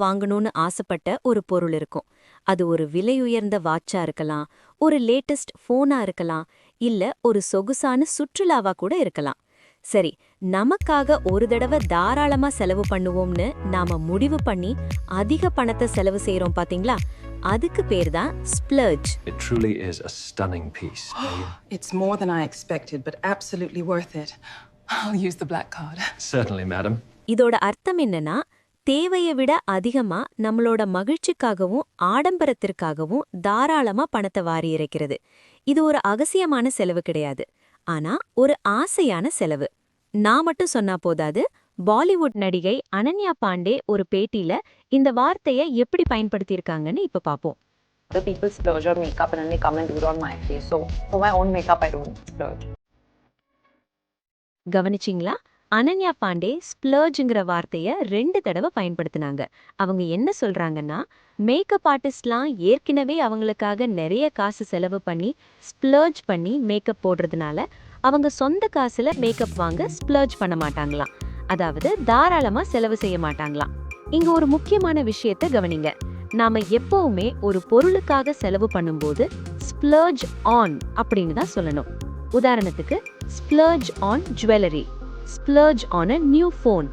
வாங்கணும்னு ஆசைப்பட்ட ஒரு பொருள் இருக்கும். அது ஒரு விலையுயர்ந்த வாட்சா இருக்கலாம், ஒரு லேட்டஸ்ட் ஃபோனா இருக்கலாம், இல்ல ஒரு சொகுசான சுற்றுலாவா கூட இருக்கலாம். சரி, நமக்காக ஒரு தடவை தாராளமா செலவு பண்ணுவோம்னு நாம முடிவு பண்ணி அதிக பணத்தை செலவு செய்றோம் பாத்தீங்களா? அதுக்கு பேர் தான் ஸ்ப்ளர்ஜ். It truly is a stunning piece. It's more than I expected, but absolutely worth it. I'll use the black card. Certainly, madam. இதோட அர்த்தம் என்னன்னா, தேவையை விட அதிகமா நம்மளோட மகிழ்ச்சிக்காகவும் ஆடம்பரத்திற்காகவும் தாராளமா பணத்தை வாரி இறைக்கிறது. இது ஒரு அகசியமான செலவு கிடையாது, ஆனா ஒரு ஆசையான செலவு. நான் மட்டும் சொன்னா போதாது, பாலிவுட் நடிகை அனன்யா பாண்டே ஒரு பேட்டியில இந்த வார்த்தையை எப்படி பயன்படுத்தியிருக்காங்கன்னு இப்ப பாப்போம். Other people splurge on makeup and then they come and do it on my face. So for my own makeup, I don't splurge. கவனிச்சிங்களா? அனன்யா பாண்டே ஸ்ப்ளர்ஜ்ங்கிற வார்த்தைய 2 தடவை பயன்படுத்தினாங்க. அவங்க என்ன சொல்றாங்கன்னா, மேக்கப் ஆர்டிஸ்ட்லாம் ஏற்கனவே அவங்களுக்காக நிறைய காசு செலவு பண்ணி ஸ்ப்ளர்ஜ் பண்ணி மேக்கப் போடுறதுனால அவங்க சொந்த காசுல மேக்கப் வாங்க ஸ்ப்ளர்ஜ் பண்ண மாட்டாங்களாம். அதாவது தாராளமா செலவு செய்ய மாட்டாங்களாம். இங்க ஒரு முக்கியமான விஷயத்தை கவனிங்க. நாம எப்பவுமே ஒரு பொருளுக்காக செலவு பண்ணும்போது ஸ்ப்ளர்ஜ் ஆன் அப்படின்னு தான் சொல்லணும். உதாரணத்துக்கு, splurge on jewellery, splurge on a new phone.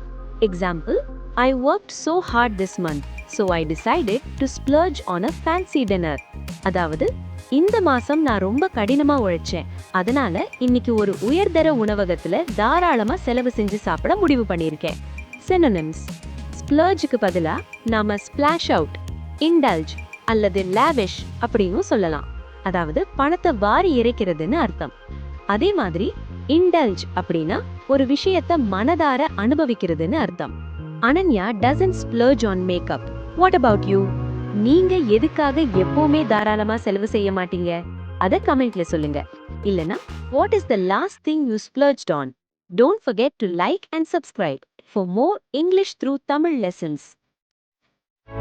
Example, I worked so hard this month, so I decided to splurge on a fancy dinner. அதாவது, இந்த மாசம் நான் ரொம்ப கடினமா உழைச்சேன், அதனால இன்னைக்கு ஒரு உயர்தர உணவகத்துல தாராளமா செலவு செஞ்சு சாப்பிட முடிவு பண்ணியிருக்கேன். Synonyms: splurgeக்கு பதிலா நாம splash out, indulge அல்லது lavish அப்படின்னு சொல்லலாம். அதாவது பணத்தை வாரி இறைக்கிறதுன்னு அர்த்தம். அதே மாதிரி indulge அப்படின்னா ஒரு விஷயத்தை மனதார அனுபவிக்கிறதுன்னு அர்த்தம். Ananya doesn't splurge on makeup. What about you? நீங்க எதுக்காக எப்பவுமே தாராளமா செலவு செய்ய மாட்டீங்க? அத கமெண்ட்ல சொல்லுங்க. இல்லனா, what is the last thing you splurged on? Don't forget to like and subscribe for more English through Tamil lessons.